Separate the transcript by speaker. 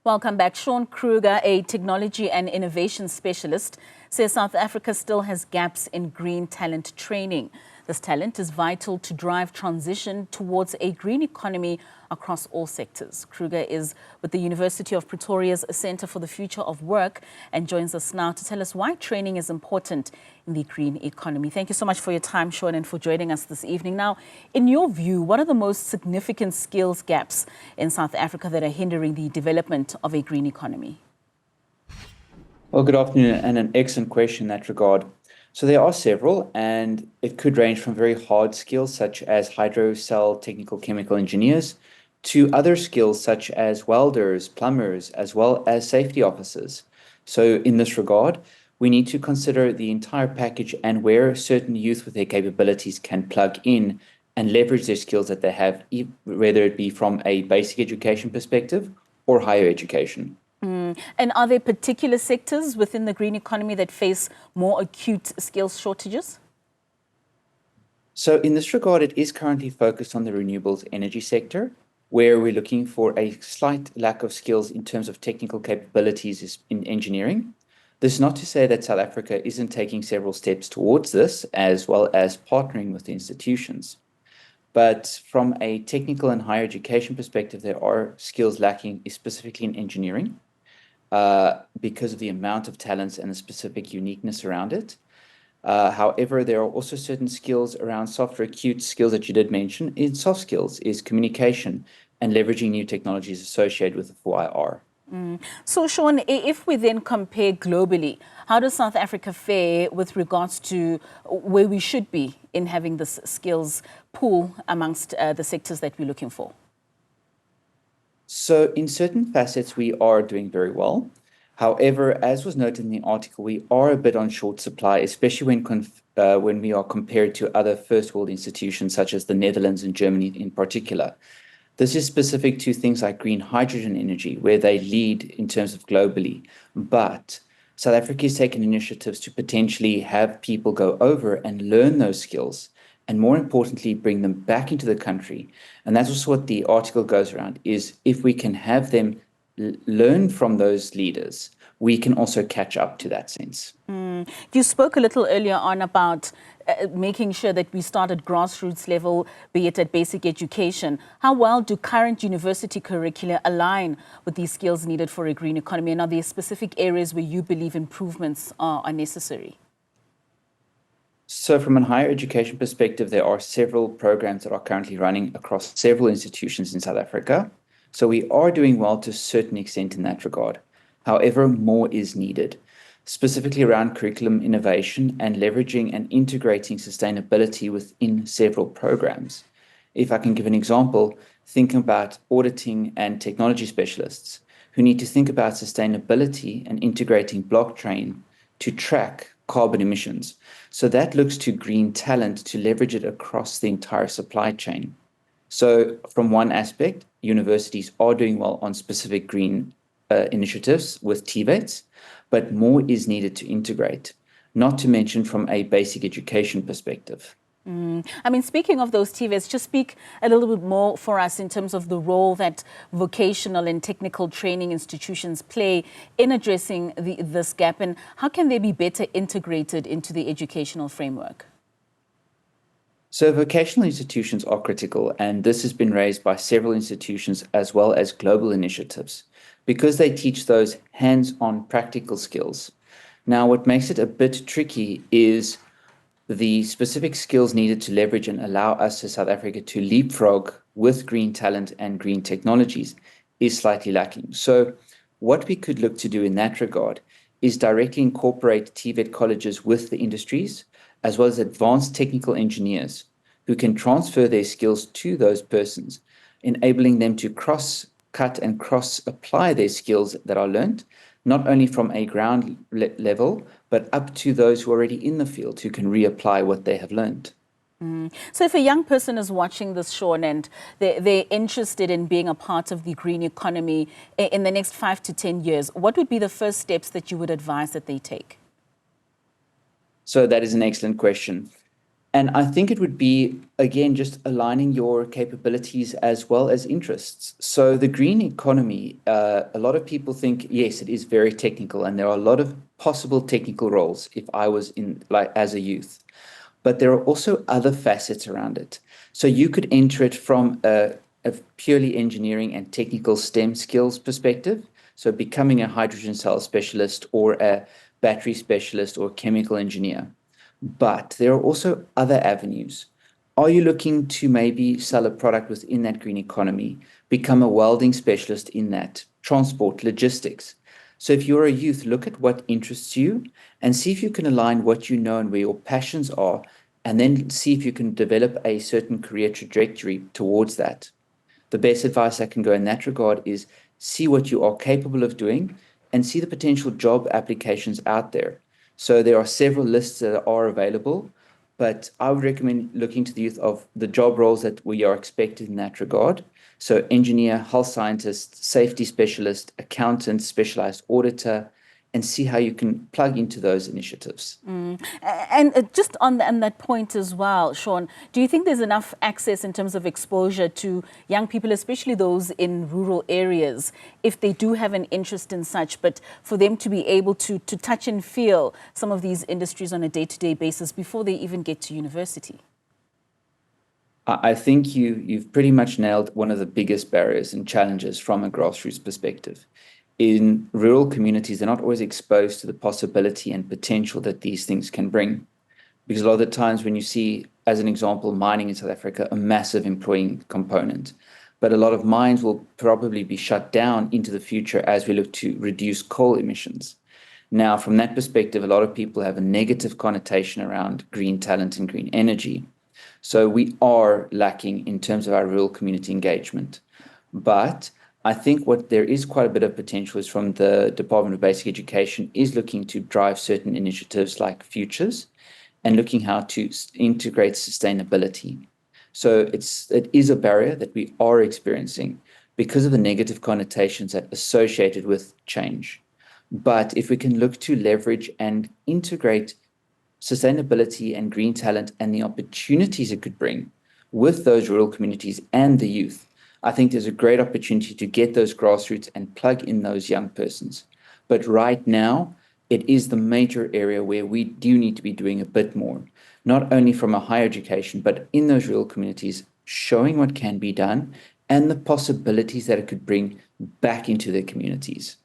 Speaker 1: Welcome back. Sean Kruger, a technology and innovation specialist, says South Africa still has gaps in green talent training. This talent is vital to drive transition towards a green economy across all sectors. Kruger is with the University of Pretoria's Centre for the Future of Work and joins us now to tell us why training is important in the green economy. Thank you so much for your time, Sean, and for joining us this evening. Now, in your view, what are the most significant skills gaps in South Africa that are hindering the development of a green economy?
Speaker 2: Well, good afternoon, and an excellent question in that regard. So there are several, and it could range from very hard skills such as hydro cell technical chemical engineers to other skills such as welders, plumbers, as well as safety officers. So in this regard, we need to consider the entire package and where certain youth with their capabilities can plug in and leverage their skills that they have, whether it be from a basic education perspective or higher education.
Speaker 1: And are there particular sectors within the green economy that face more acute skills shortages?
Speaker 2: So in this regard, it is currently focused on the renewables energy sector, where we're looking for a slight lack of skills in terms of technical capabilities in engineering. This is not to say that South Africa isn't taking several steps towards this, as well as partnering with the institutions. But from a technical and higher education perspective, there are skills lacking, specifically in engineering, because of the amount of talents and the specific uniqueness around it. However, there are also certain skills around softer acute skills that you did mention. In soft skills is communication and leveraging new technologies associated with the 4IR.
Speaker 1: So, Sean, if we then compare globally, how does South Africa fare with regards to where we should be in having this skills pool amongst the sectors that we're looking for?
Speaker 2: So in certain facets, we are doing very well. However, as was noted in the article, we are a bit on short supply, especially when we are compared to other first world institutions such as the Netherlands and Germany in particular. This is specific to things like green hydrogen energy, where they lead in terms of globally. But South Africa has taken initiatives to potentially have people go over and learn those skills, and more importantly, bring them back into the country. And that's also what the article goes around, is if we can have them learn from those leaders, we can also catch up to that sense.
Speaker 1: You spoke a little earlier on about making sure that we start at grassroots level, be it at basic education. How well do current university curricula align with these skills needed for a green economy? And are there specific areas where you believe improvements are necessary?
Speaker 2: So from a higher education perspective, there are several programs that are currently running across several institutions in South Africa. So we are doing well to a certain extent in that regard. However, more is needed, specifically around curriculum innovation and leveraging and integrating sustainability within several programs. If I can give an example, think about auditing and technology specialists who need to think about sustainability and integrating blockchain to track carbon emissions. So that looks to green talent to leverage it across the entire supply chain. So from one aspect, universities are doing well on specific green initiatives with TVETs, but more is needed to integrate, not to mention from a basic education perspective.
Speaker 1: I mean, speaking of those TVETs, just speak a little bit more for us in terms of the role that vocational and technical training institutions play in addressing this gap, and how can they be better integrated into the educational framework?
Speaker 2: So vocational institutions are critical, and this has been raised by several institutions as well as global initiatives, because they teach those hands-on practical skills. Now, what makes it a bit tricky is the specific skills needed to leverage and allow us as South Africa to leapfrog with green talent and green technologies is slightly lacking. So what we could look to do in that regard is directly incorporate TVET colleges with the industries, as well as advanced technical engineers who can transfer their skills to those persons, enabling them to cross-cut and cross-apply their skills that are learned, not only from a ground level, but up to those who are already in the field who can reapply what they have learned.
Speaker 1: So if a young person is watching this, Sean, and they're interested in being a part of the green economy in the next 5 to 10 years, what would be the first steps that you would advise that they take?
Speaker 2: So that is an excellent question. And I think it would be, again, just aligning your capabilities as well as interests. So the green economy, a lot of people think, yes, it is very technical, and there are a lot of possible technical roles if I was in, like, as a youth. But there are also other facets around it. So you could enter it from a purely engineering and technical STEM skills perspective. So becoming a hydrogen cell specialist or a battery specialist or chemical engineer. But there are also other avenues. Are you looking to maybe sell a product within that green economy, become a welding specialist in that, transport, logistics? So if you're a youth, look at what interests you and see if you can align what you know and where your passions are, and then see if you can develop a certain career trajectory towards that. The best advice I can go in that regard is see what you are capable of doing and see the potential job applications out there. So there are several lists that are available, but I would recommend looking to the youth of the job roles that we are expected in that regard. So engineer, health scientist, safety specialist, accountant, specialized auditor, and see how you can plug into those initiatives.
Speaker 1: And just on that point as well, Sean, do you think there's enough access in terms of exposure to young people, especially those in rural areas, if they do have an interest in such, but for them to be able to touch and feel some of these industries on a day-to-day basis before they even get to university?
Speaker 2: I think you've pretty much nailed one of the biggest barriers and challenges from a grassroots perspective. In rural communities, they're not always exposed to the possibility and potential that these things can bring. Because a lot of the times when you see, as an example, mining in South Africa, a massive employing component, but a lot of mines will probably be shut down into the future as we look to reduce coal emissions. Now, from that perspective, a lot of people have a negative connotation around green talent and green energy. So we are lacking in terms of our rural community engagement. But I think what there is quite a bit of potential is from the Department of Basic Education is looking to drive certain initiatives like futures and looking how to integrate sustainability. So it is a barrier that we are experiencing because of the negative connotations that associated with change. But if we can look to leverage and integrate sustainability and green talent and the opportunities it could bring with those rural communities and the youth, I think there's a great opportunity to get those grassroots and plug in those young persons. But right now, it is the major area where we do need to be doing a bit more, not only from a higher education, but in those rural communities, showing what can be done and the possibilities that it could bring back into their communities.